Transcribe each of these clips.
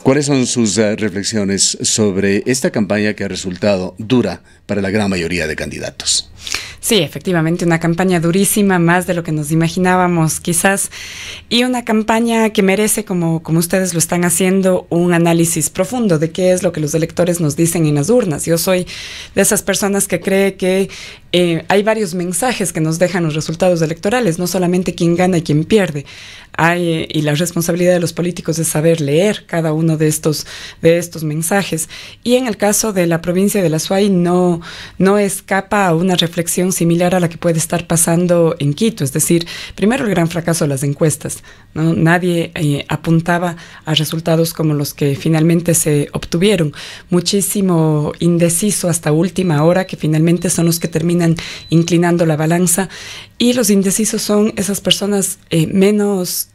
¿Cuáles son sus reflexiones sobre esta campaña que ha resultado dura para la gran mayoría de candidatos? Sí, efectivamente, una campaña durísima, más de lo que nos imaginábamos quizás, y una campaña que merece, como ustedes lo están haciendo, un análisis profundo de qué es lo que los electores nos dicen en las urnas. Yo soy de esas personas que cree que hay varios mensajes que nos dejan los resultados electorales, no solamente quién gana y quién pierde. Y la responsabilidad de los políticos es saber leer cada uno de estos mensajes. Y en el caso de la provincia de la Azuay no escapa a una reflexión similar a la que puede estar pasando en Quito. Es decir, primero el gran fracaso de las encuestas, ¿no? Nadie apuntaba a resultados como los que finalmente se obtuvieron. Muchísimo indeciso hasta última hora, que finalmente son los que terminan inclinando la balanza. Y los indecisos son esas personas menos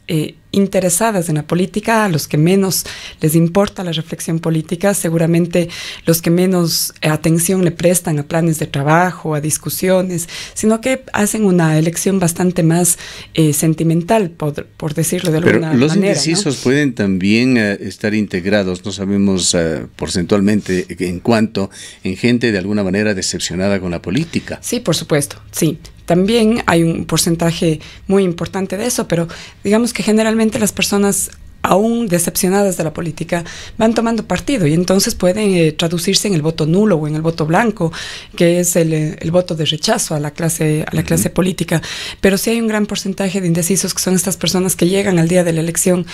interesadas en la política, a los que menos les importa la reflexión política, seguramente los que menos atención le prestan a planes de trabajo, a discusiones, sino que hacen una elección bastante más sentimental, por decirlo de alguna manera. Pero los indecisos, ¿no?, pueden también estar integrados, no sabemos porcentualmente en gente de alguna manera decepcionada con la política. Sí, por supuesto, sí. También hay un porcentaje muy importante de eso, pero digamos que generalmente las personas aún decepcionadas de la política van tomando partido y entonces pueden traducirse en el voto nulo o en el voto blanco, que es el voto de rechazo a la clase política. Pero sí hay un gran porcentaje de indecisos, que son estas personas que llegan al día de la elección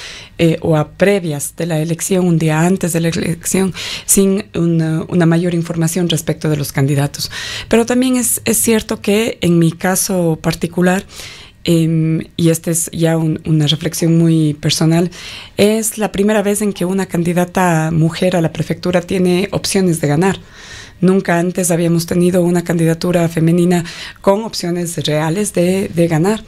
o a previas de la elección, un día antes de la elección, sin una mayor información respecto de los candidatos. Pero también es cierto que en mi caso particular, y esta es ya una reflexión muy personal, es la primera vez en que una candidata mujer a la prefectura tiene opciones de ganar. Nunca antes habíamos tenido una candidatura femenina con opciones reales de ganar.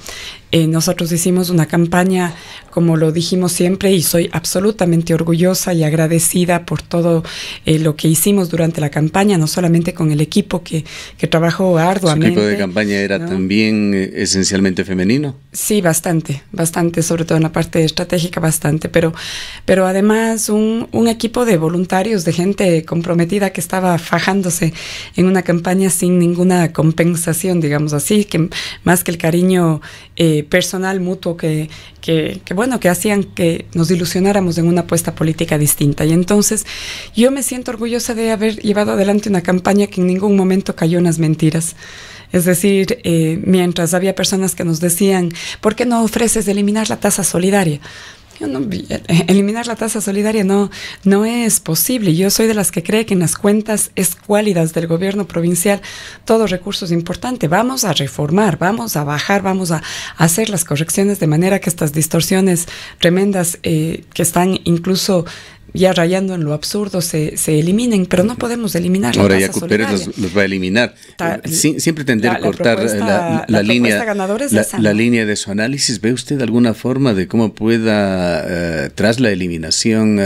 Nosotros hicimos una campaña, como lo dijimos siempre, y soy absolutamente orgullosa y agradecida por todo lo que hicimos durante la campaña, no solamente con el equipo que trabajó arduamente. ¿Su equipo de campaña era también esencialmente femenino? Sí, bastante, sobre todo en la parte estratégica, bastante, pero además un equipo de voluntarios, de gente comprometida que estaba fajándose en una campaña sin ninguna compensación, digamos así, que más que el cariño personal, mutuo, que hacían que nos ilusionáramos en una apuesta política distinta. Y entonces yo me siento orgullosa de haber llevado adelante una campaña que en ningún momento cayó en las mentiras. Es decir, mientras había personas que nos decían, ¿por qué no ofreces eliminar la tasa solidaria? Eliminar la tasa solidaria no es posible. Yo soy de las que cree que en las cuentas escuálidas del gobierno provincial todo recurso es importante. Vamos a reformar, vamos a bajar, vamos a hacer las correcciones de manera que estas distorsiones tremendas que están incluso ya rayando en lo absurdo se eliminen, pero no podemos eliminar la tasa solidaria. Ahora Yacu Pérez los va a eliminar. Sin pretender cortar la línea de su análisis, ¿ve usted alguna forma de cómo pueda, tras la eliminación,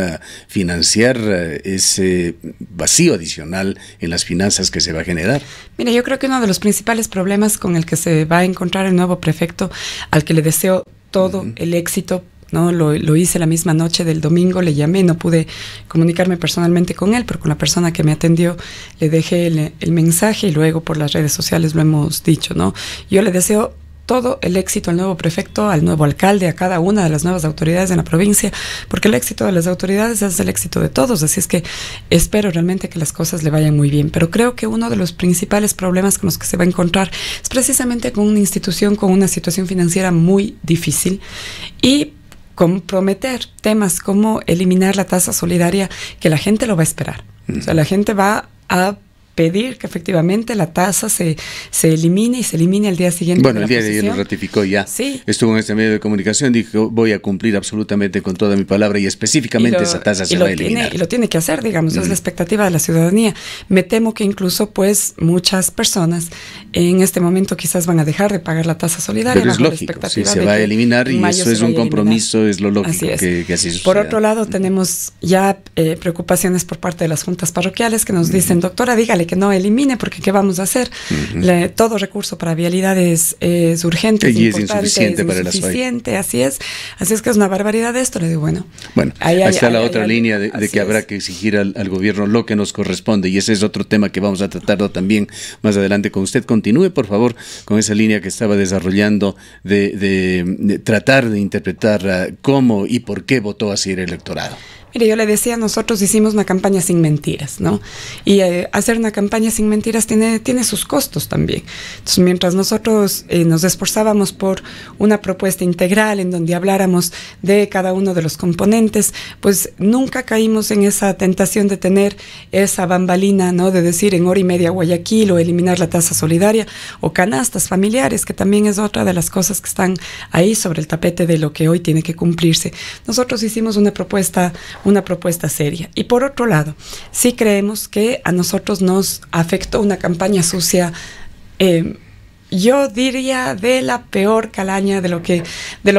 financiar ese vacío adicional en las finanzas que se va a generar? Mira, yo creo que uno de los principales problemas con el que se va a encontrar el nuevo prefecto, al que le deseo todo el éxito, ¿no? Lo hice la misma noche del domingo, le llamé, no pude comunicarme personalmente con él, pero con la persona que me atendió le dejé el mensaje y luego por las redes sociales lo hemos dicho, ¿no? Yo le deseo todo el éxito al nuevo prefecto, al nuevo alcalde, a cada una de las nuevas autoridades en la provincia, porque el éxito de las autoridades es el éxito de todos, así es que espero realmente que las cosas le vayan muy bien. Pero creo que uno de los principales problemas con los que se va a encontrar es precisamente con una institución con una situación financiera muy difícil y comprometer temas como eliminar la tasa solidaria, que la gente lo va a esperar. O sea, la gente va a pedir que efectivamente la tasa se elimine y se elimine al día siguiente. Bueno, el día de ayer lo ratificó ya. Sí. Estuvo en este medio de comunicación, dijo, voy a cumplir absolutamente con toda mi palabra y específicamente esa tasa se va a eliminar. Y lo tiene que hacer, digamos, es la expectativa de la ciudadanía. Me temo que incluso, pues, muchas personas en este momento quizás van a dejar de pagar la tasa solidaria. Pero es lógico, sí, se va a eliminar y eso es un compromiso, es lo lógico que así suceda. Por otro lado, tenemos ya preocupaciones por parte de las juntas parroquiales que nos dicen, doctora, dígale diciéndole que no elimine, porque ¿qué vamos a hacer? Todo recurso para vialidades es urgente, y es insuficiente para la SUAY. Así es que es una barbaridad esto. Le digo, bueno, ahí está la otra línea de que habrá que exigir al gobierno lo que nos corresponde, y ese es otro tema que vamos a tratar también más adelante con usted. Continúe, por favor, con esa línea que estaba desarrollando de tratar de interpretar cómo y por qué votó así el electorado. Mire, yo le decía, nosotros hicimos una campaña sin mentiras, ¿no? Y hacer una campaña sin mentiras tiene sus costos también. Entonces, mientras nosotros nos esforzábamos por una propuesta integral en donde habláramos de cada uno de los componentes, pues nunca caímos en esa tentación de tener esa bambalina, ¿no? De decir en hora y media Guayaquil, o eliminar la tasa solidaria, o canastas familiares, que también es otra de las cosas que están ahí sobre el tapete de lo que hoy tiene que cumplirse. Nosotros hicimos una propuesta seria. Y por otro lado, sí creemos que a nosotros nos afectó una campaña sucia, yo diría de la peor calaña, de lo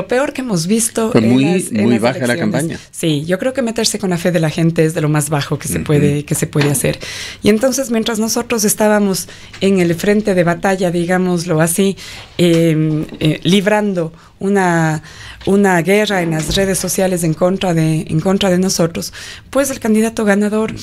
peor que hemos visto. Fue muy baja elecciones. La campaña. Sí, yo creo que meterse con la fe de la gente es de lo más bajo que se puede hacer. Y entonces, mientras nosotros estábamos en el frente de batalla, digámoslo así, librando una guerra en las redes sociales en contra de nosotros, pues el candidato ganador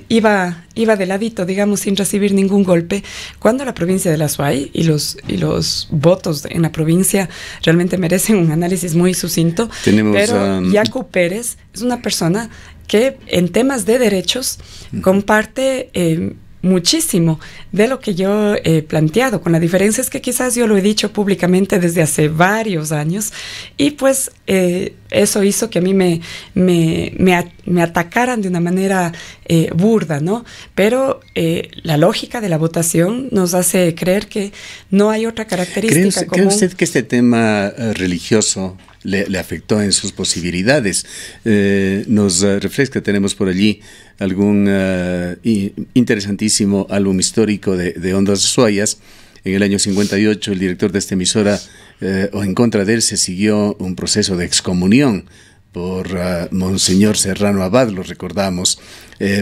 iba de ladito, digamos, sin recibir ningún golpe, cuando la provincia de la SUAY y los votos en la provincia realmente merecen un análisis muy sucinto. Pero Yacu Pérez es una persona que en temas de derechos comparte muchísimo de lo que yo he planteado, con la diferencia es que quizás yo lo he dicho públicamente desde hace varios años, y pues eso hizo que a mí me atacaran de una manera burda, ¿no? Pero la lógica de la votación nos hace creer que no hay otra característica común. ¿Cree usted que este tema religioso le afectó en sus posibilidades? Nos refresca, tenemos por allí algún interesantísimo álbum histórico de Ondas Suayas. En el año 58 el director de esta emisora, o en contra de él, se siguió un proceso de excomunión por Monseñor Serrano Abad, lo recordamos,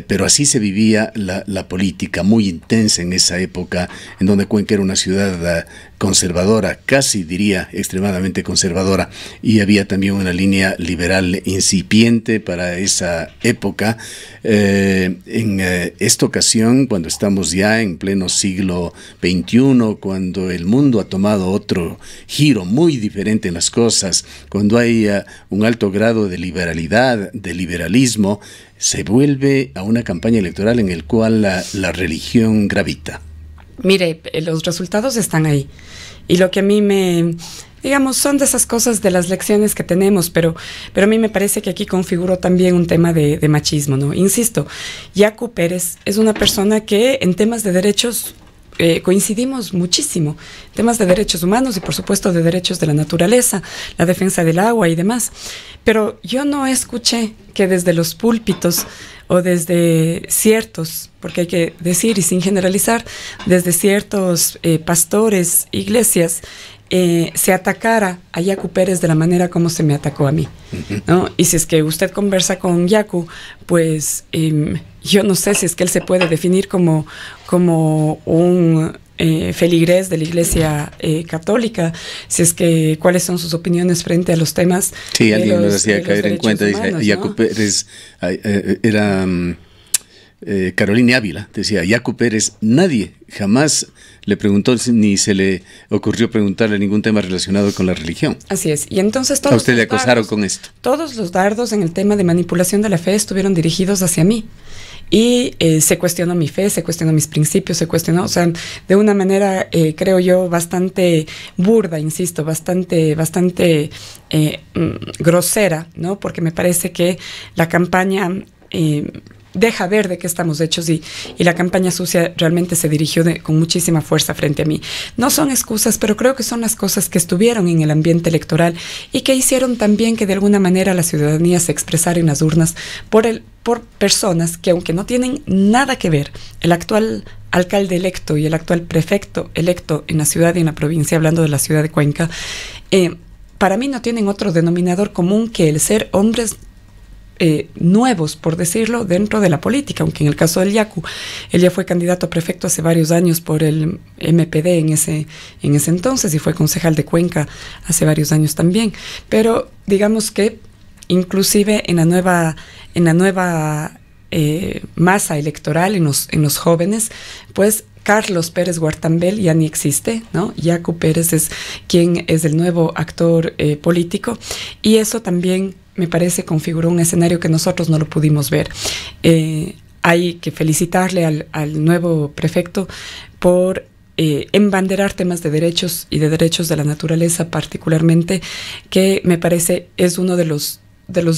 pero así se vivía la política, muy intensa en esa época, en donde Cuenca era una ciudad conservadora, casi diría extremadamente conservadora, y había también una línea liberal incipiente para esa época. En esta ocasión, cuando estamos ya en pleno siglo XXI, cuando el mundo ha tomado otro giro muy diferente en las cosas, cuando hay un alto grado de liberalidad, de liberalismo, se vuelve a una campaña electoral en el cual la religión gravita. Mire, los resultados están ahí. Y lo que a mí digamos, son de esas cosas de las lecciones que tenemos, pero a mí me parece que aquí configuró también un tema de machismo, ¿no? Insisto, Yacu Pérez es una persona que en temas de derechos coincidimos muchísimo, temas de derechos humanos y por supuesto de derechos de la naturaleza, la defensa del agua y demás, pero yo no escuché que desde los púlpitos o desde ciertos, porque hay que decir y sin generalizar, desde ciertos pastores, iglesias, se atacara a Yacu Pérez de la manera como se me atacó a mí, ¿no? Y si es que usted conversa con Yacu, pues yo no sé si es que él se puede definir como un feligrés de la Iglesia Católica, si es que cuáles son sus opiniones frente a los temas. Sí, alguien nos hacía caer en cuenta, humanos, dice, Yacu Pérez era Carolina Ávila, decía, Yacu Pérez, nadie jamás le preguntó ni se le ocurrió preguntarle ningún tema relacionado con la religión. Así es, y entonces a usted le acosaron con esto. Todos los dardos en el tema de manipulación de la fe estuvieron dirigidos hacia mí. Y se cuestionó mi fe, se cuestionó mis principios, se cuestionó, o sea, de una manera, creo yo, bastante burda, insisto, bastante grosera, ¿no? Porque me parece que la campaña deja ver de qué estamos hechos y la campaña sucia realmente se dirigió con muchísima fuerza frente a mí. No son excusas, pero creo que son las cosas que estuvieron en el ambiente electoral y que hicieron también que de alguna manera la ciudadanía se expresara en las urnas por personas que, aunque no tienen nada que ver, el actual alcalde electo y el actual prefecto electo en la ciudad y en la provincia, hablando de la ciudad de Cuenca, para mí no tienen otro denominador común que el ser hombres nuevos, por decirlo, dentro de la política, aunque en el caso del Yacu, él ya fue candidato a prefecto hace varios años por el MPD en ese entonces y fue concejal de Cuenca hace varios años también, pero digamos que inclusive en la nueva masa electoral en los jóvenes, pues Carlos Pérez Guartambel ya ni existe, ¿no? Yacu Pérez es quien es el nuevo actor político, y eso también me parece configuró un escenario que nosotros no lo pudimos ver. Hay que felicitarle al nuevo prefecto por embanderar temas de derechos y de derechos de la naturaleza particularmente, que me parece es uno de los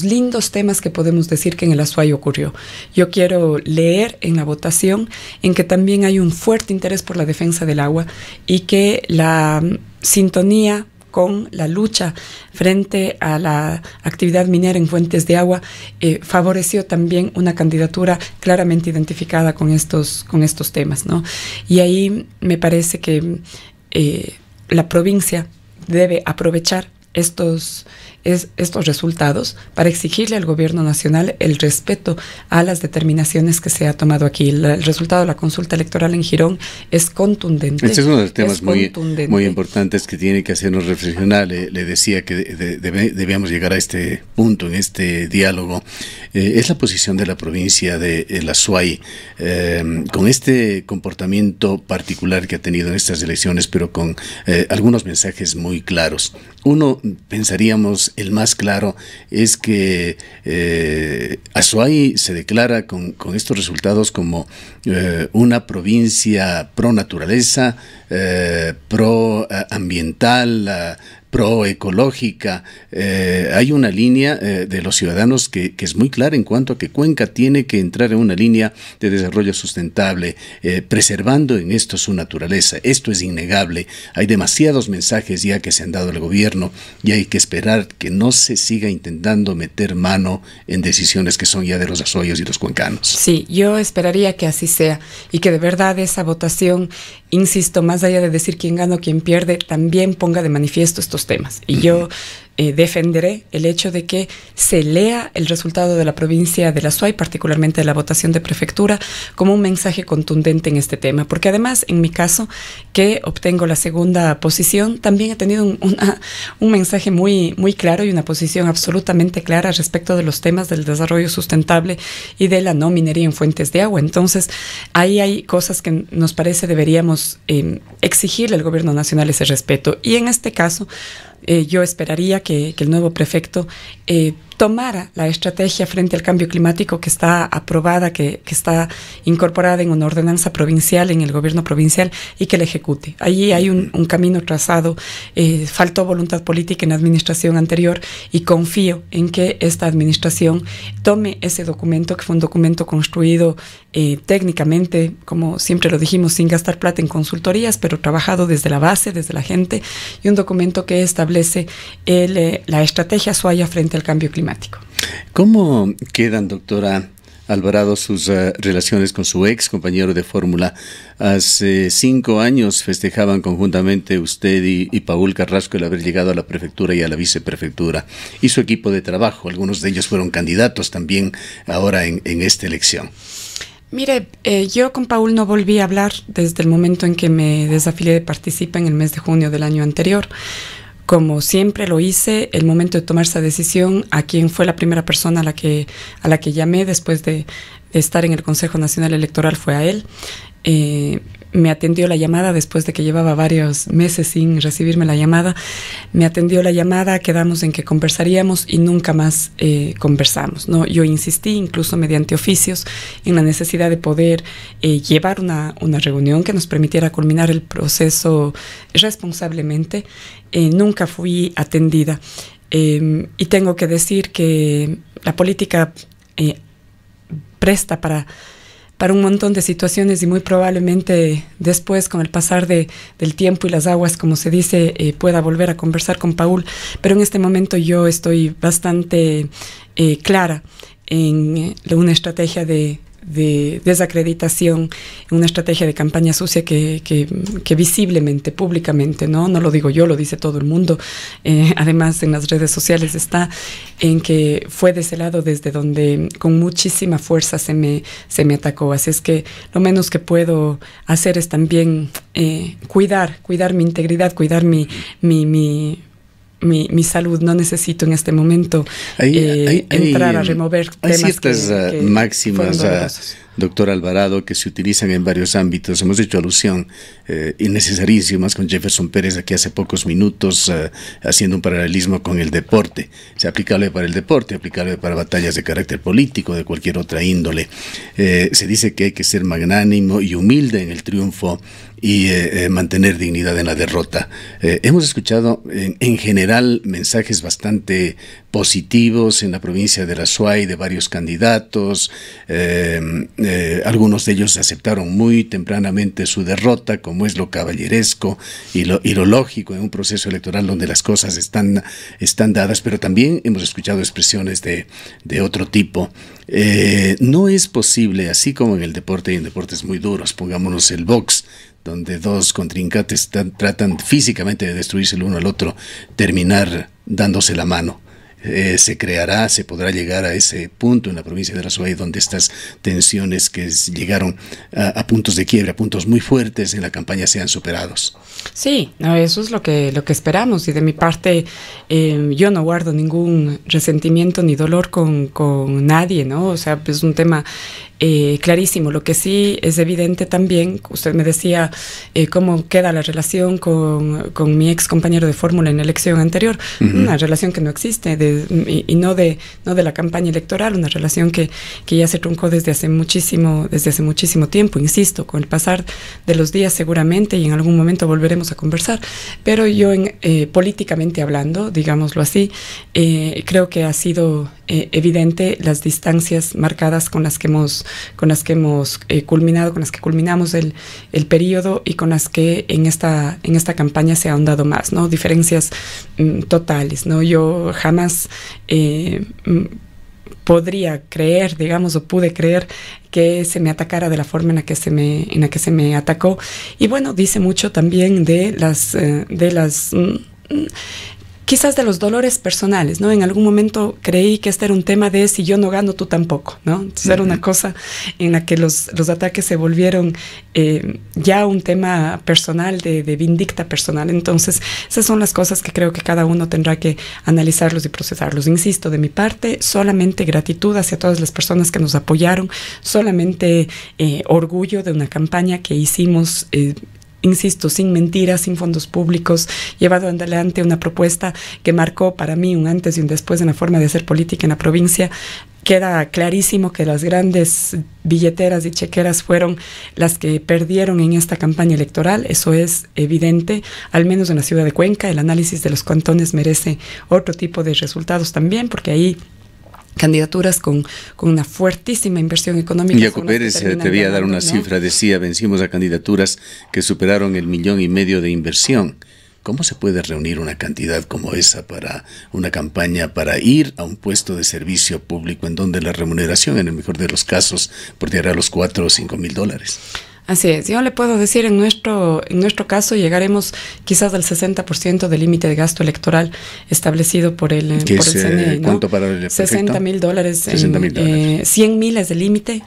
lindos temas que podemos decir que en el Azuay ocurrió. Yo quiero leer en la votación en que también hay un fuerte interés por la defensa del agua y que la sintonía con la lucha frente a la actividad minera en fuentes de agua favoreció también una candidatura claramente identificada con estos temas, ¿no? Y ahí me parece que la provincia debe aprovechar estos resultados para exigirle al gobierno nacional el respeto a las determinaciones que se ha tomado aquí. El resultado de la consulta electoral en Girón es contundente. Este es uno de los temas muy importantes que tiene que hacernos reflexionar. Le decía que debíamos llegar a este punto, en este diálogo. Es la posición de la provincia de El Azuay, con este comportamiento particular que ha tenido en estas elecciones, pero con algunos mensajes muy claros. Uno, pensaríamos, el más claro es que Azuay se declara con estos resultados como una provincia pro naturaleza, pro ambiental, proecológica. Hay una línea de los ciudadanos que es muy clara en cuanto a que Cuenca tiene que entrar en una línea de desarrollo sustentable, preservando en esto su naturaleza. Esto es innegable. Hay demasiados mensajes ya que se han dado al gobierno y hay que esperar que no se siga intentando meter mano en decisiones que son ya de los azuayos y los cuencanos. Sí, yo esperaría que así sea y que de verdad esa votación, insisto, más allá de decir quién gana o quién pierde, también ponga de manifiesto estos temas. Y yo defenderé el hecho de que se lea el resultado de la provincia de la Azuay, particularmente de la votación de prefectura, como un mensaje contundente en este tema, porque además, en mi caso, que obtengo la segunda posición, también he tenido un mensaje muy, muy claro y una posición absolutamente clara respecto de los temas del desarrollo sustentable y de la no minería en fuentes de agua. Entonces, ahí hay cosas que nos parece deberíamos exigirle al gobierno nacional ese respeto, y en este caso yo esperaría que el nuevo prefecto tomara la estrategia frente al cambio climático que está aprobada, que está incorporada en una ordenanza provincial, en el gobierno provincial, y que la ejecute. Allí hay un camino trazado, faltó voluntad política en la administración anterior, y confío en que esta administración tome ese documento, que fue un documento construido técnicamente, como siempre lo dijimos, sin gastar plata en consultorías, pero trabajado desde la base, desde la gente, y un documento que establece la estrategia Azuay frente al cambio climático. ¿Cómo quedan, doctora Alvarado, sus relaciones con su ex compañero de fórmula? Hace 5 años festejaban conjuntamente usted y Paul Carrasco el haber llegado a la prefectura y a la viceprefectura, y su equipo de trabajo. Algunos de ellos fueron candidatos también ahora en esta elección. Mire, yo con Paul no volví a hablar desde el momento en que me desafilié de Participa en el mes de junio del año anterior. Como siempre lo hice, el momento de tomar esa decisión, a quien fue la primera persona a la que llamé después de estar en el Consejo Nacional Electoral fue a él. Me atendió la llamada después de que llevaba varios meses sin recibirme la llamada. Me atendió la llamada, quedamos en que conversaríamos y nunca más conversamos, ¿no? Yo insistí, incluso mediante oficios, en la necesidad de poder llevar una reunión que nos permitiera culminar el proceso responsablemente. Nunca fui atendida. Y tengo que decir que la política presta para un montón de situaciones, y muy probablemente después, con el pasar del tiempo y las aguas, como se dice, pueda volver a conversar con Paul, pero en este momento yo estoy bastante clara en una estrategia de desacreditación, una estrategia de campaña sucia que visiblemente, públicamente, no lo digo yo, lo dice todo el mundo, además en las redes sociales está, en que fue de ese lado desde donde con muchísima fuerza se me atacó. Así es que lo menos que puedo hacer es también cuidar mi integridad, cuidar mi salud. No necesito en este momento entrar a remover temas. Hay ciertas máximas, doctor Alvarado, que se utilizan en varios ámbitos. Hemos hecho alusión innecesarísimas con Jefferson Pérez aquí hace pocos minutos, haciendo un paralelismo con el deporte. Es aplicable para el deporte, aplicable para batallas de carácter político, de cualquier otra índole. Se dice que hay que ser magnánimo y humilde en el triunfo y mantener dignidad en la derrota. Hemos escuchado en general mensajes bastante positivos en la provincia de la Azuay de varios candidatos. Algunos de ellos aceptaron muy tempranamente su derrota, como es lo caballeresco y lo lógico en un proceso electoral donde las cosas están dadas, pero también hemos escuchado expresiones de otro tipo. No es posible, así como en el deporte, y en deportes muy duros, pongámonos el box, donde dos contrincantes tratan físicamente de destruirse el uno al otro, terminar dándose la mano. Se podrá llegar a ese punto en la provincia de la Azuay, donde estas tensiones que llegaron a puntos de quiebre, a puntos muy fuertes en la campaña, sean superados. Sí, eso es lo que esperamos, y de mi parte yo no guardo ningún resentimiento ni dolor con nadie, ¿no? O sea, es un tema clarísimo. Lo que sí es evidente también, usted me decía cómo queda la relación con mi ex compañero de fórmula en la elección anterior, una relación que no existe, y no de la campaña electoral, una relación que ya se truncó desde hace muchísimo tiempo. Insisto, con el pasar de los días seguramente, y en algún momento volveremos a conversar, pero yo políticamente hablando, digámoslo así, creo que ha sido evidente las distancias marcadas con las que hemos culminado, con las que culminamos el periodo, y con las que en esta campaña se ha ahondado más, ¿no? Diferencias totales, ¿no? Yo jamás podría creer, digamos, o pude creer que se me atacara de la forma en la que se me atacó. Y bueno, dice mucho también de las quizás de los dolores personales, ¿no? En algún momento creí que este era un tema de si yo no gano, tú tampoco, ¿no? Entonces era una cosa en la que los ataques se volvieron ya un tema personal, de vindicta personal. Entonces, esas son las cosas que creo que cada uno tendrá que analizarlos y procesarlos. Insisto, de mi parte, solamente gratitud hacia todas las personas que nos apoyaron, solamente orgullo de una campaña que hicimos insisto, sin mentiras, sin fondos públicos, llevado adelante una propuesta que marcó para mí un antes y un después en la forma de hacer política en la provincia. Queda clarísimo que las grandes billeteras y chequeras fueron las que perdieron en esta campaña electoral. Eso es evidente, al menos en la ciudad de Cuenca. El análisis de los cantones merece otro tipo de resultados también, porque ahí candidaturas con una fuertísima inversión económica. Jaco Pérez te voy a dar una cifra, decía, vencimos a candidaturas que superaron el 1,5 millones de inversión. ¿Cómo se puede reunir una cantidad como esa para una campaña, para ir a un puesto de servicio público en donde la remuneración, en el mejor de los casos, por llegar a los 4 o 5 mil dólares? Así es, yo le puedo decir, en nuestro caso llegaremos quizás al 60% del límite de gasto electoral establecido por el CNE, ¿no? ¿Cuánto para el $60,000, 100,000 es el límite.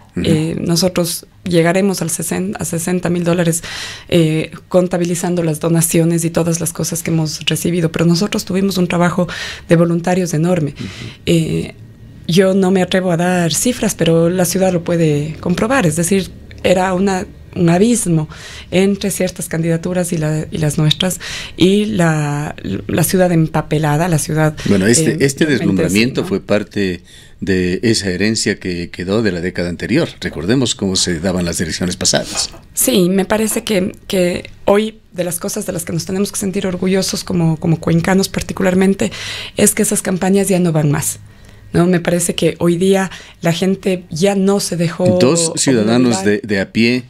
Nosotros llegaremos a $60,000 contabilizando las donaciones y todas las cosas que hemos recibido, pero nosotros tuvimos un trabajo de voluntarios enorme. Yo no me atrevo a dar cifras, pero la ciudad lo puede comprobar, es decir, era un abismo entre ciertas candidaturas y las nuestras, y la ciudad empapelada, la ciudad... Bueno, este deslumbramiento, ¿no?, fue parte de esa herencia que quedó de la década anterior. Recordemos cómo se daban las elecciones pasadas. Sí, me parece que hoy, de las cosas de las que nos tenemos que sentir orgullosos como cuencanos particularmente, es que esas campañas ya no van más, ¿no? Me parece que hoy día la gente ya no se dejó... 2 ciudadanos de a pie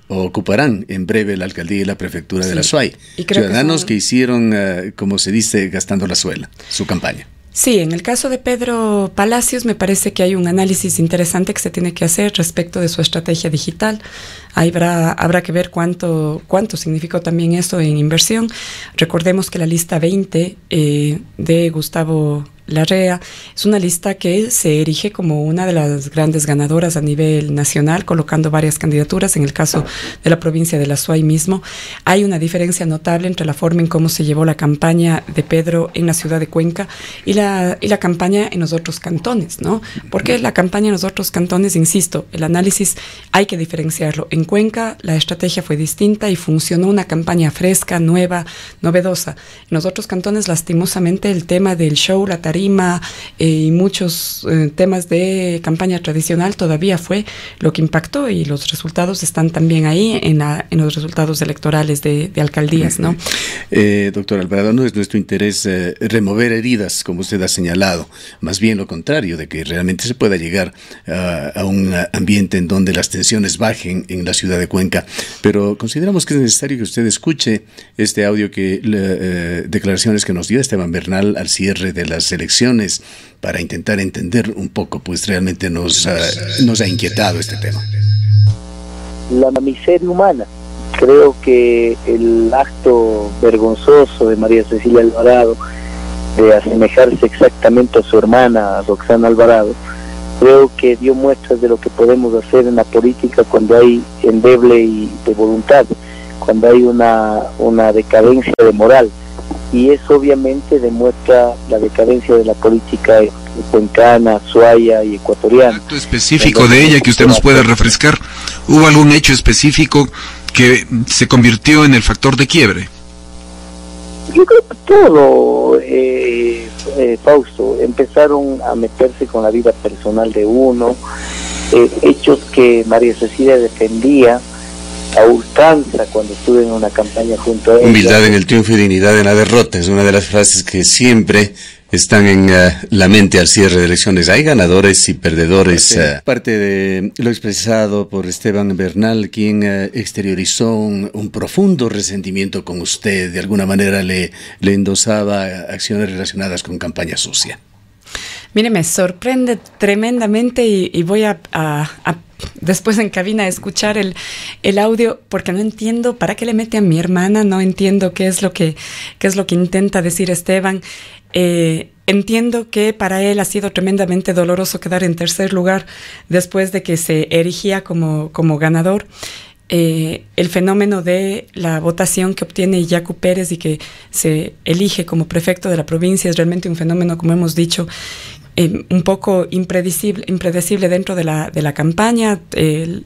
ocuparán en breve la alcaldía y la prefectura de la Azuay. Ciudadanos que hicieron, como se dice, gastando la suela, su campaña. Sí, en el caso de Pedro Palacios me parece que hay un análisis interesante que se tiene que hacer respecto de su estrategia digital. Habrá que ver cuánto significó también eso en inversión. Recordemos que la lista 20 de Gustavo Larrea es una lista que se erige como una de las grandes ganadoras a nivel nacional, colocando varias candidaturas. En el caso de la provincia de la Azuay mismo, hay una diferencia notable entre la forma en cómo se llevó la campaña de Pedro en la ciudad de Cuenca y la campaña en los otros cantones, ¿no? Porque la campaña en los otros cantones, insisto, el análisis hay que diferenciarlo. En Cuenca la estrategia fue distinta y funcionó una campaña fresca, nueva, novedosa. En los otros cantones, lastimosamente, el tema del show, la tarima y muchos temas de campaña tradicional todavía fue lo que impactó, y los resultados están también ahí en los resultados electorales de alcaldías, ¿no? Doctor Alvarado, no es nuestro interés remover heridas, como usted ha señalado, más bien lo contrario, de que realmente se pueda llegar a un ambiente en donde las tensiones bajen en la ciudad de Cuenca, pero consideramos que es necesario que usted escuche este audio, declaraciones que nos dio Esteban Bernal al cierre de las elecciones, para intentar entender un poco, pues realmente nos ha inquietado este tema. La miseria humana. Creo que el acto vergonzoso de María Cecilia Alvarado de asemejarse exactamente a su hermana Roxana Alvarado, creo que dio muestras de lo que podemos hacer en la política cuando hay endeble y de voluntad, cuando hay una decadencia de moral. Y eso obviamente demuestra la decadencia de la política cuencana, azuaya y ecuatoriana. ¿Un acto específico de ella que usted nos pueda refrescar? ¿Hubo algún hecho específico que se convirtió en el factor de quiebre? Yo creo que todo, Fausto, empezaron a meterse con la vida personal de uno, hechos que María Cecilia defendía a ultranza cuando estuve en una campaña junto a ella. Humildad en el triunfo y dignidad en la derrota es una de las frases que siempre están en la mente al cierre de elecciones. Hay ganadores y perdedores. Parte de lo expresado por Esteban Bernal, quien exteriorizó un profundo resentimiento con usted, de alguna manera le endosaba acciones relacionadas con campaña sucia. Mire, me sorprende tremendamente y voy a después en cabina a escuchar el audio, porque no entiendo para qué le mete a mi hermana, no entiendo qué es lo que intenta decir Esteban. Entiendo que para él ha sido tremendamente doloroso quedar en tercer lugar después de que se erigía como ganador. El fenómeno de la votación que obtiene Yacu Pérez y que se elige como prefecto de la provincia es realmente un fenómeno, como hemos dicho, un poco impredecible dentro de la campaña.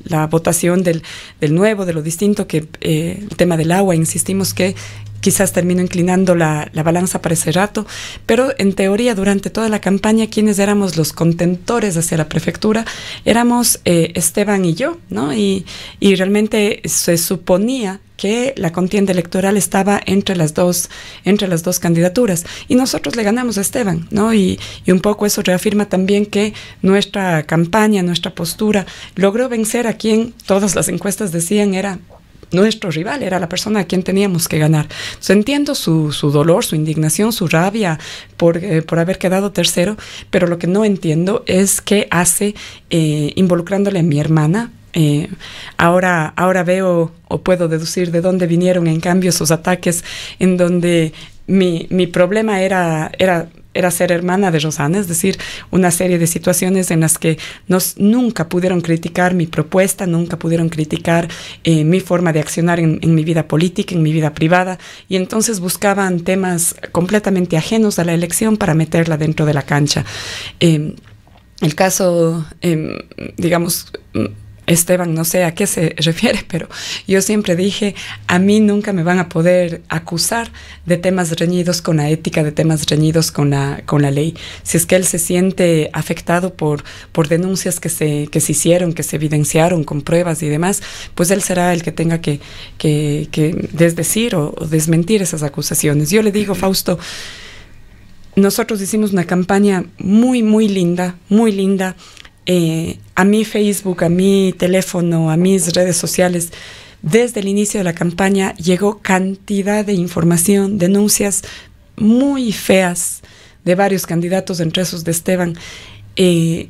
La votación del nuevo, de lo distinto, que el tema del agua, insistimos que quizás termino inclinando la balanza para ese rato, pero en teoría durante toda la campaña quienes éramos los contentores hacia la prefectura éramos Esteban y yo, ¿no? Y realmente se suponía que la contienda electoral estaba entre las dos candidaturas, y nosotros le ganamos a Esteban, ¿no? Y un poco eso reafirma también que nuestra campaña, nuestra postura logró vencer a quien todas las encuestas decían era nuestro rival, era la persona a quien teníamos que ganar. Entonces, entiendo su dolor, su indignación, su rabia por haber quedado tercero, pero lo que no entiendo es qué hace involucrándole a mi hermana. Ahora veo o puedo deducir de dónde vinieron en cambio esos ataques en donde mi problema era ser hermana de Rosana, es decir, una serie de situaciones en las que nunca pudieron criticar mi propuesta, nunca pudieron criticar mi forma de accionar en mi vida política, en mi vida privada, y entonces buscaban temas completamente ajenos a la elección para meterla dentro de la cancha. El caso, digamos, Esteban, no sé a qué se refiere, pero yo siempre dije, a mí nunca me van a poder acusar de temas reñidos con la ética, de temas reñidos con la ley. Si es que él se siente afectado por denuncias que se hicieron, que se evidenciaron con pruebas y demás, pues él será el que tenga que desdecir o desmentir esas acusaciones. Yo le digo, Fausto, nosotros hicimos una campaña muy, muy linda, muy linda. A mi Facebook, a mi teléfono, a mis redes sociales, desde el inicio de la campaña llegó cantidad de información, denuncias muy feas de varios candidatos, entre esos de Esteban, y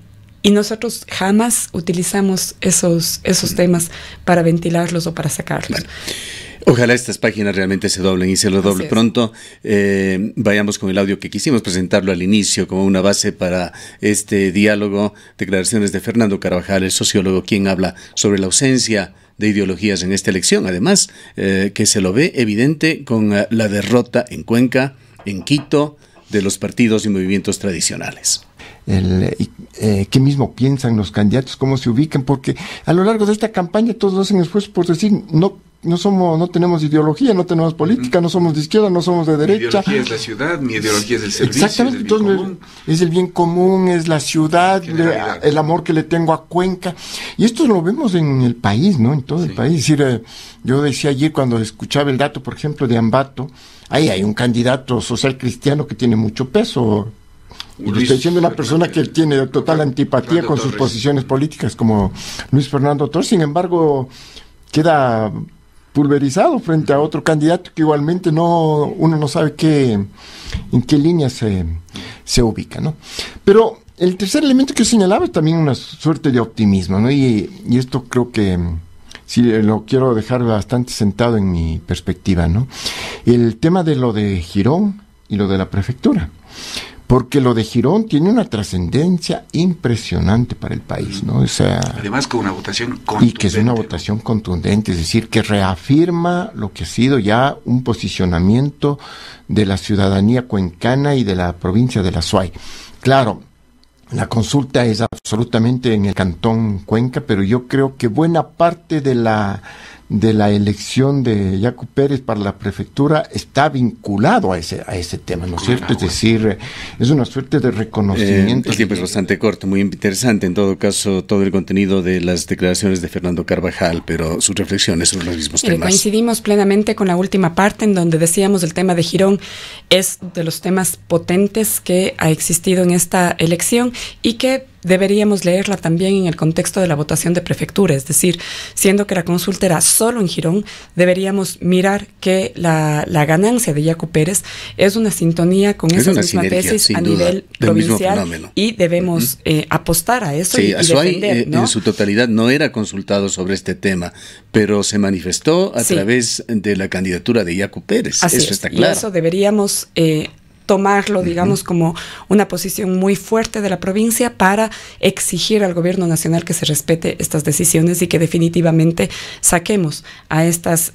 nosotros jamás utilizamos esos temas para ventilarlos o para sacarlos. Bueno. Ojalá estas páginas realmente se doblen y se lo doble pronto. Vayamos con el audio que quisimos presentarlo al inicio como una base para este diálogo. Declaraciones de Fernando Carvajal, el sociólogo, quien habla sobre la ausencia de ideologías en esta elección. Además, que se lo ve evidente con la derrota en Cuenca, en Quito, de los partidos y movimientos tradicionales. ¿Qué mismo piensan los candidatos? ¿Cómo se ubican? Porque a lo largo de esta campaña todos hacen esfuerzo por decir no tenemos ideología, no tenemos política, no somos de izquierda, no somos de derecha. Mi ideología es la ciudad, mi ideología es el servicio. Exactamente, entonces es el bien común, es la ciudad, el amor que le tengo a Cuenca. Y esto lo vemos en el país, ¿no? En todo el país. Es decir, yo decía ayer cuando escuchaba el dato, por ejemplo, de Ambato, ahí hay un candidato social cristiano que tiene mucho peso. Y lo estoy diciendo una persona que tiene total antipatía con sus posiciones políticas, como Luis Fernando Torres. Sin embargo, queda pulverizado frente a otro candidato que igualmente uno no sabe en qué línea se ubica, ¿no? Pero el tercer elemento que señalaba es también una suerte de optimismo, ¿no? Y esto creo que sí lo quiero dejar bastante sentado en mi perspectiva, ¿no? El tema de lo de Girón y lo de la prefectura. Porque lo de Girón tiene una trascendencia impresionante para el país, ¿no? O sea, además con una votación contundente. Y que es una votación contundente, es decir, que reafirma lo que ha sido ya un posicionamiento de la ciudadanía cuencana y de la provincia de la Azuay. Claro, la consulta es absolutamente en el cantón Cuenca, pero yo creo que buena parte de la elección de Yacu Pérez para la prefectura está vinculado a ese tema, ¿no es cierto? Es decir, es una suerte de reconocimiento. El tiempo es bastante corto, muy interesante en todo caso todo el contenido de las declaraciones de Fernando Carvajal, pero sus reflexiones sobre los mismos temas. Coincidimos plenamente con la última parte en donde decíamos el tema de Girón es de los temas potentes que ha existido en esta elección y que deberíamos leerla también en el contexto de la votación de prefectura, es decir, siendo que la consulta era solo en Girón, deberíamos mirar que la ganancia de Yacu Pérez es una sintonía con esas mismas tesis a nivel provincial y debemos apostar a eso y defender, ¿no? En su totalidad no era consultado sobre este tema, pero se manifestó a través de la candidatura de Yacu Pérez. Así eso está claro. Y eso deberíamos tomarlo, digamos, como una posición muy fuerte de la provincia para exigir al gobierno nacional que se respete estas decisiones y que definitivamente saquemos a estos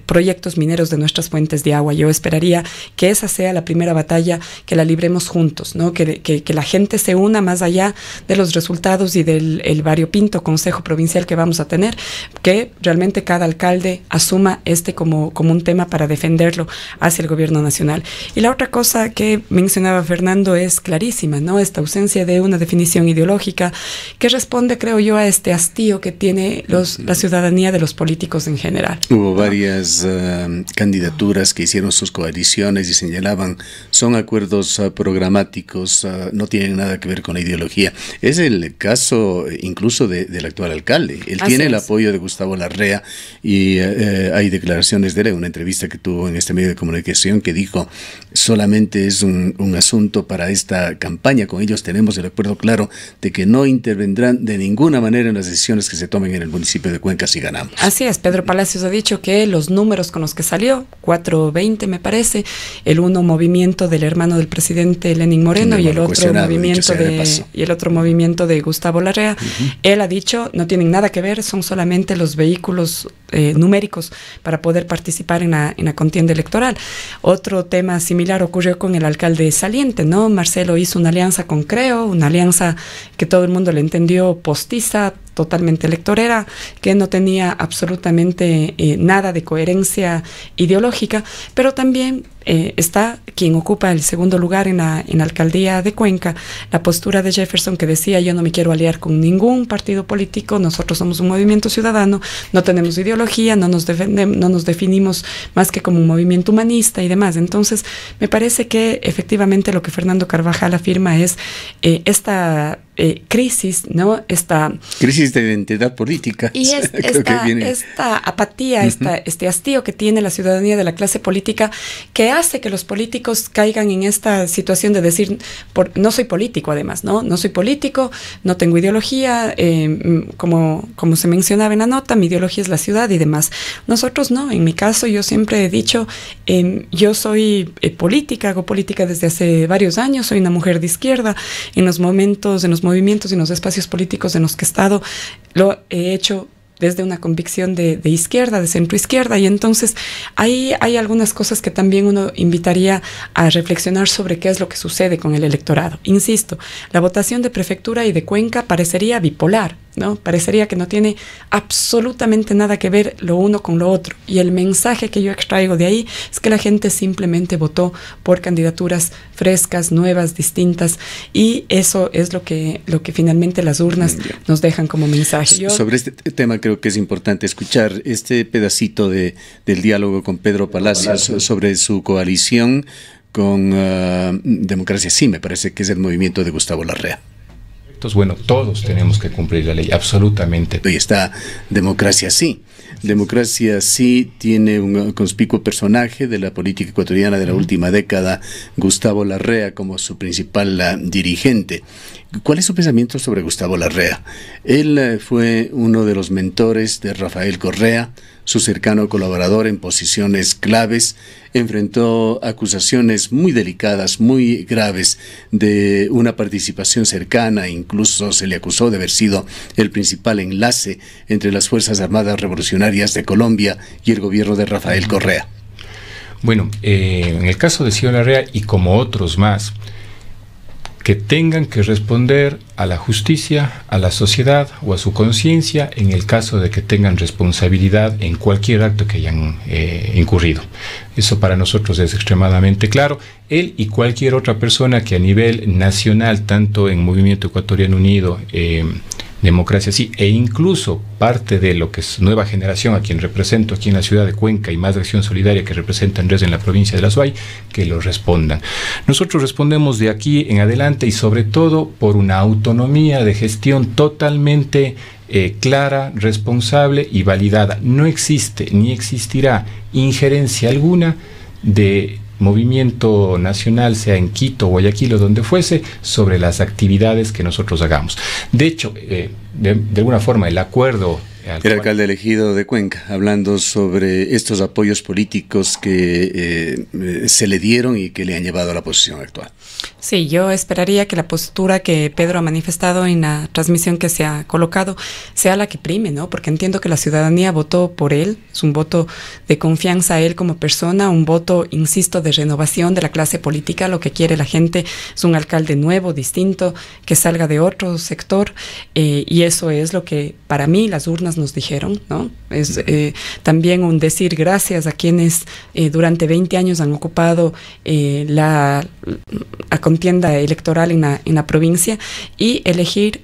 proyectos mineros de nuestras fuentes de agua. Yo esperaría que esa sea la primera batalla, que la libremos juntos, ¿no? Que la gente se una más allá de los resultados y del variopinto consejo provincial que vamos a tener, que realmente cada alcalde asuma como un tema para defenderlo hacia el gobierno nacional. Y la otra cosa que mencionaba Fernando es clarísima, ¿no? Esta ausencia de una definición ideológica que responde, creo yo, a este hastío que tiene la ciudadanía de los políticos en general. Hubo varias candidaturas que hicieron sus coaliciones y señalaban, son acuerdos programáticos, no tienen nada que ver con la ideología. Es el caso incluso del actual alcalde. Él tiene el apoyo de Gustavo Larrea y hay declaraciones de él en una entrevista que tuvo en este medio de comunicación que dijo, solamente es un asunto para esta campaña. Con ellos tenemos el acuerdo claro de que no intervendrán de ninguna manera en las decisiones que se tomen en el municipio de Cuenca si ganamos. Así es, Pedro Palacios ha dicho que los números con los que salió, 420 me parece, el uno movimiento del hermano del presidente Lenín Moreno y el otro movimiento de Gustavo Larrea, él ha dicho no tienen nada que ver, son solamente los vehículos numéricos para poder participar en la contienda electoral. Otro tema similar ocurrió con el alcalde saliente, ¿no? Marcelo hizo una alianza con Creo, una alianza que todo el mundo le entendió postiza, totalmente electorera, que no tenía absolutamente nada de coherencia ideológica, pero también está quien ocupa el segundo lugar en la alcaldía de Cuenca, la postura de Jefferson, que decía yo no me quiero aliar con ningún partido político, nosotros somos un movimiento ciudadano, no tenemos ideología, no nos definimos más que como un movimiento humanista y demás. Entonces me parece que efectivamente lo que Fernando Carvajal afirma es esta crisis, ¿no? Esta crisis de identidad política. Y esta apatía, este hastío que tiene la ciudadanía de la clase política, que hace que los políticos caigan en esta situación de decir, no soy político además, ¿no? No soy político, no tengo ideología, como se mencionaba en la nota, mi ideología es la ciudad y demás. Nosotros no, en mi caso yo siempre he dicho, yo soy política, hago política desde hace varios años, soy una mujer de izquierda, en los movimientos y en los espacios políticos en los que he estado, lo he hecho desde una convicción de izquierda, de centro izquierda, y entonces ahí hay algunas cosas que también uno invitaría a reflexionar sobre qué es lo que sucede con el electorado. Insisto, la votación de prefectura y de Cuenca parecería bipolar, ¿no? Parecería que no tiene absolutamente nada que ver lo uno con lo otro, y el mensaje que yo extraigo de ahí es que la gente simplemente votó por candidaturas frescas, nuevas, distintas, y eso es lo que finalmente las urnas nos dejan como mensaje. Sobre este tema creo que es importante escuchar este pedacito del diálogo con Pedro Palacios sobre su coalición con Democracia Sí, me parece que es el movimiento de Gustavo Larrea. Entonces, bueno, todos tenemos que cumplir la ley, absolutamente. Y está Democracia Sí. Democracia Sí tiene un conspicuo personaje de la política ecuatoriana de la última década, Gustavo Larrea, como su principal dirigente. ¿Cuál es su pensamiento sobre Gustavo Larrea? Él fue uno de los mentores de Rafael Correa, su cercano colaborador en posiciones claves, enfrentó acusaciones muy delicadas, muy graves de una participación cercana, incluso se le acusó de haber sido el principal enlace entre las Fuerzas Armadas Revolucionarias de Colombia y el gobierno de Rafael Correa. Bueno, en el caso de Ciudad Larrea y como otros más, que tengan que responder a la justicia, a la sociedad o a su conciencia en el caso de que tengan responsabilidad en cualquier acto que hayan incurrido. Eso para nosotros es extremadamente claro. Él y cualquier otra persona que a nivel nacional, tanto en Movimiento Ecuatoriano Unido, Democracia Sí, e incluso parte de lo que es Nueva Generación, a quien represento aquí en la ciudad de Cuenca, y Más de Acción Solidaria, que representa Andrés en la provincia de La Suay, que lo respondan. Nosotros respondemos de aquí en adelante y sobre todo por una autonomía de gestión totalmente clara, responsable y validada. No existe ni existirá injerencia alguna de movimiento nacional, sea en Quito, Guayaquil o donde fuese, sobre las actividades que nosotros hagamos. De hecho, de alguna forma, el acuerdo... El alcalde elegido de Cuenca, hablando sobre estos apoyos políticos que se le dieron y que le han llevado a la posición actual. Sí, yo esperaría que la postura que Pedro ha manifestado en la transmisión que se ha colocado sea la que prime, ¿no? Porque entiendo que la ciudadanía votó por él, es un voto de confianza a él como persona, un voto, insisto, de renovación de la clase política. Lo que quiere la gente es un alcalde nuevo, distinto, que salga de otro sector, y eso es lo que para mí las urnas nos dijeron, ¿no? Es también un decir gracias a quienes durante 20 años han ocupado la contienda electoral en la provincia, y elegir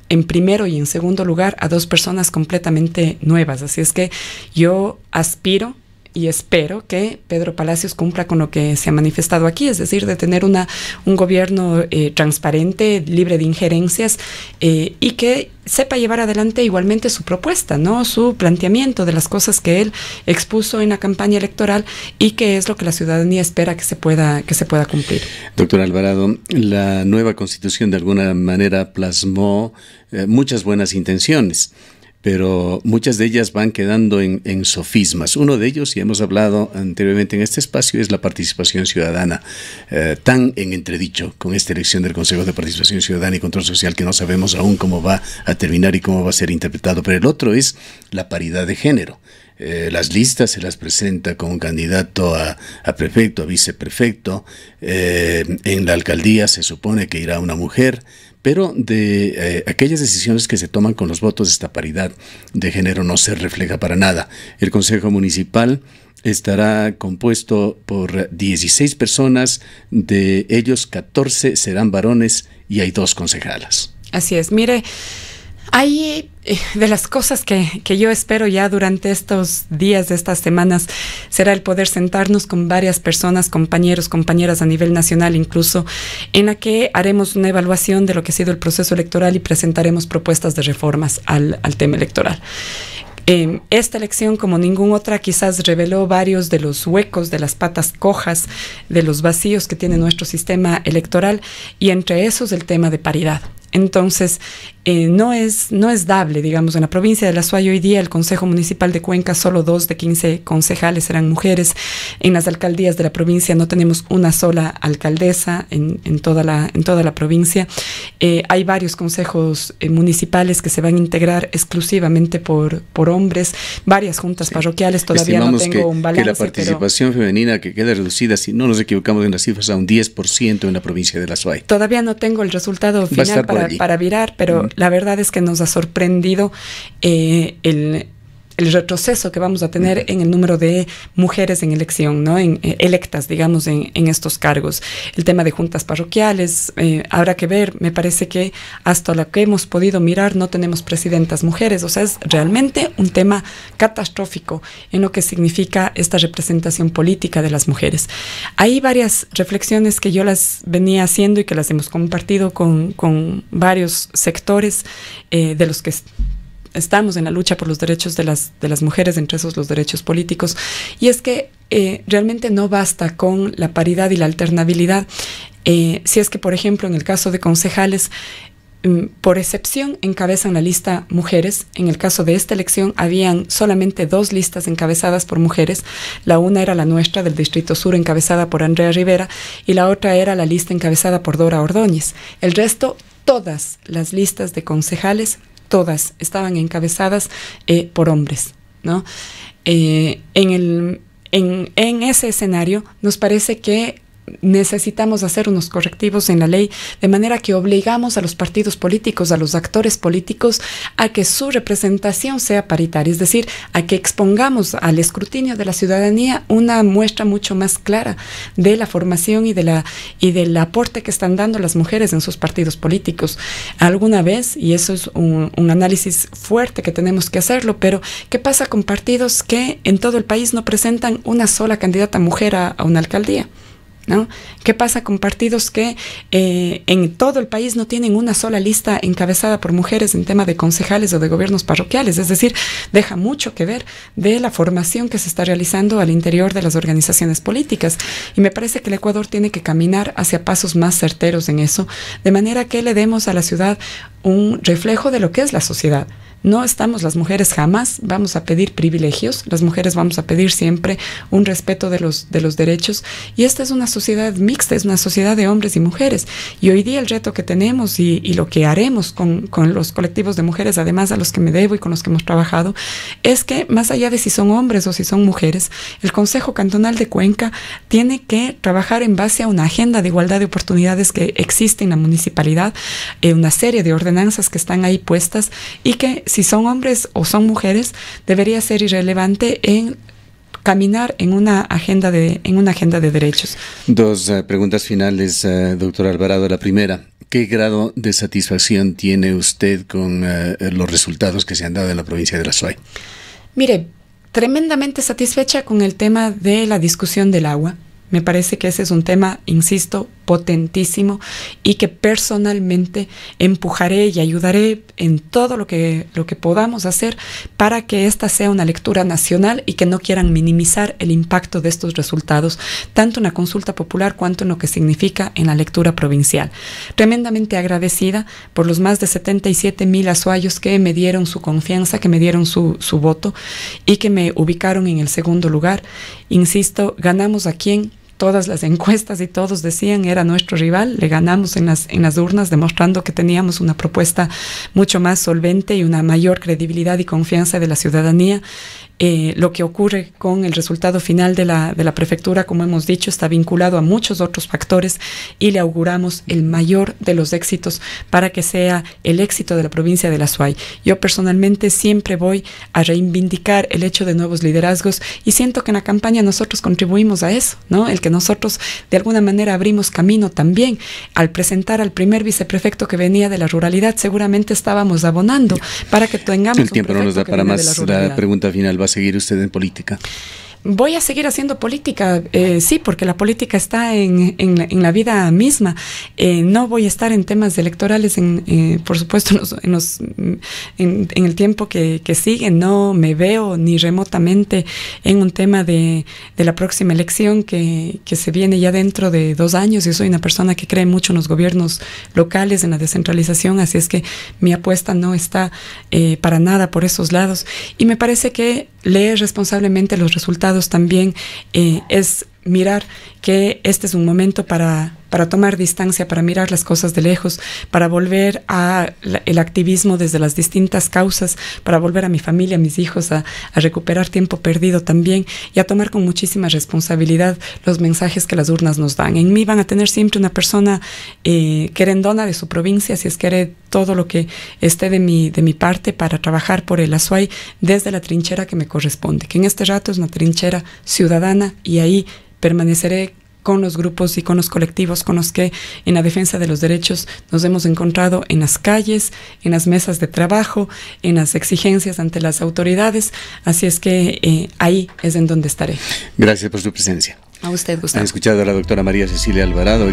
en primero y en segundo lugar a dos personas completamente nuevas. Así es que yo aspiro y espero que Pedro Palacios cumpla con lo que se ha manifestado aquí, es decir, de tener un gobierno transparente, libre de injerencias, y que sepa llevar adelante igualmente su propuesta, ¿no? Su planteamiento de las cosas que él expuso en la campaña electoral y que es lo que la ciudadanía espera que se pueda cumplir. Doctor Alvarado, la nueva Constitución de alguna manera plasmó muchas buenas intenciones, pero muchas de ellas van quedando en sofismas. Uno de ellos, y hemos hablado anteriormente en este espacio, es la participación ciudadana, tan en entredicho con esta elección del Consejo de Participación Ciudadana y Control Social, que no sabemos aún cómo va a terminar y cómo va a ser interpretado. Pero el otro es la paridad de género. Las listas se las presenta con un candidato a prefecto, a viceprefecto. En la alcaldía se supone que irá una mujer, pero de aquellas decisiones que se toman con los votos, esta paridad de género no se refleja para nada. El Consejo Municipal estará compuesto por 16 personas, de ellos 14 serán varones y hay 2 concejalas. Así es, mire, Hay de las cosas que yo espero ya durante estos días, de estas semanas, será el poder sentarnos con varias personas, compañeros, compañeras a nivel nacional incluso, en la que haremos una evaluación de lo que ha sido el proceso electoral y presentaremos propuestas de reformas al tema electoral. Esta elección, como ninguna otra, quizás reveló varios de los huecos, de las patas cojas, de los vacíos que tiene nuestro sistema electoral, y entre esos el tema de paridad. Entonces, no es dable, digamos, en la provincia de La Suay hoy día el Consejo Municipal de Cuenca, solo 2 de 15 concejales eran mujeres. En las alcaldías de la provincia no tenemos una sola alcaldesa en toda la provincia. Hay varios consejos municipales que se van a integrar exclusivamente por hombres, varias juntas parroquiales, todavía no tengo un balance. Que la participación femenina que queda reducida, si no nos equivocamos en las cifras, a un 10% en la provincia de La Suay. Todavía no tengo el resultado final para virar, pero la verdad es que nos ha sorprendido el retroceso que vamos a tener en el número de mujeres en elección, ¿no? Electas, digamos, en estos cargos. El tema de juntas parroquiales, habrá que ver, me parece que hasta lo que hemos podido mirar no tenemos presidentas mujeres, o sea, es realmente un tema catastrófico en lo que significa esta representación política de las mujeres. Hay varias reflexiones que yo las venía haciendo y que las hemos compartido con varios sectores de los que estamos en la lucha por los derechos de las mujeres, entre esos los derechos políticos, y es que realmente no basta con la paridad y la alternabilidad. Si es que, por ejemplo, en el caso de concejales, por excepción encabezan la lista mujeres. En el caso de esta elección habían solamente 2 listas encabezadas por mujeres. La una era la nuestra del Distrito Sur, encabezada por Andrea Rivera, y la otra era la lista encabezada por Dora Ordóñez. El resto, todas las listas de concejales, todas estaban encabezadas por hombres, ¿no? En ese escenario nos parece que necesitamos hacer unos correctivos en la ley, de manera que obligamos a los partidos políticos, a los actores políticos, a que su representación sea paritaria, es decir, a que expongamos al escrutinio de la ciudadanía una muestra mucho más clara de la formación y del aporte que están dando las mujeres en sus partidos políticos. Alguna vez, y eso es un análisis fuerte que tenemos que hacerlo, pero ¿qué pasa con partidos que en todo el país no presentan una sola candidata mujer a una alcaldía? ¿No? ¿Qué pasa con partidos que en todo el país no tienen una sola lista encabezada por mujeres en tema de concejales o de gobiernos parroquiales? Es decir, deja mucho que ver de la formación que se está realizando al interior de las organizaciones políticas. Y me parece que el Ecuador tiene que caminar hacia pasos más certeros en eso, de manera que le demos a la ciudad un reflejo de lo que es la sociedad. No estamos las mujeres jamás, vamos a pedir privilegios, las mujeres vamos a pedir siempre un respeto de los derechos, y esta es una sociedad mixta, es una sociedad de hombres y mujeres, y hoy día el reto que tenemos y lo que haremos con los colectivos de mujeres, además a los que me debo y con los que hemos trabajado, es que más allá de si son hombres o si son mujeres, el Consejo Cantonal de Cuenca tiene que trabajar en base a una agenda de igualdad de oportunidades que existe en la municipalidad, una serie de ordenanzas que están ahí puestas, y que si son hombres o son mujeres, debería ser irrelevante en caminar en una agenda de derechos. 2 preguntas finales, doctor Alvarado. La primera, ¿qué grado de satisfacción tiene usted con los resultados que se han dado en la provincia de La Suay? Mire, tremendamente satisfecha con el tema de la discusión del agua. Me parece que ese es un tema, insisto, potentísimo, y que personalmente empujaré y ayudaré en todo lo que podamos hacer para que esta sea una lectura nacional y que no quieran minimizar el impacto de estos resultados, tanto en la consulta popular cuanto en lo que significa en la lectura provincial. Tremendamente agradecida por los más de 77,000 azuayos que me dieron su confianza, que me dieron su voto y que me ubicaron en el segundo lugar. Insisto, ganamos a quien todas las encuestas y todos decían era nuestro rival, le ganamos en las urnas, demostrando que teníamos una propuesta mucho más solvente y una mayor credibilidad y confianza de la ciudadanía. Lo que ocurre con el resultado final de la prefectura, como hemos dicho, está vinculado a muchos otros factores, y le auguramos el mayor de los éxitos para que sea el éxito de la provincia de La Suay. Yo personalmente siempre voy a reivindicar el hecho de nuevos liderazgos, y siento que en la campaña nosotros contribuimos a eso, ¿no? El que porque nosotros de alguna manera abrimos camino también. Al presentar al primer viceprefecto que venía de la ruralidad, seguramente estábamos abonando para que tengamos el tiempo no nos da para más. La pregunta final, ¿va a seguir usted en política? Voy a seguir haciendo política, sí, porque la política está en la vida misma. No voy a estar en temas electorales, por supuesto, en el tiempo que sigue. No me veo ni remotamente en un tema de la próxima elección que se viene ya dentro de 2 años. Yo soy una persona que cree mucho en los gobiernos locales, en la descentralización, así es que mi apuesta no está para nada por esos lados. Y me parece que leer responsablemente los resultados también es mirar que este es un momento para tomar distancia, para mirar las cosas de lejos, para volver el activismo desde las distintas causas, para volver a mi familia, a mis hijos, a recuperar tiempo perdido también y a tomar con muchísima responsabilidad los mensajes que las urnas nos dan. En mí van a tener siempre una persona querendona de su provincia, si es que haré todo lo que esté de mi parte para trabajar por el Azuay desde la trinchera que me corresponde, que en este rato es una trinchera ciudadana, y ahí permaneceré con los grupos y con los colectivos con los que en la defensa de los derechos nos hemos encontrado en las calles, en las mesas de trabajo, en las exigencias ante las autoridades. Así es que ahí es en donde estaré. Gracias por su presencia. A usted, Gustavo. Han escuchado a la doctora María Cecilia Alvarado.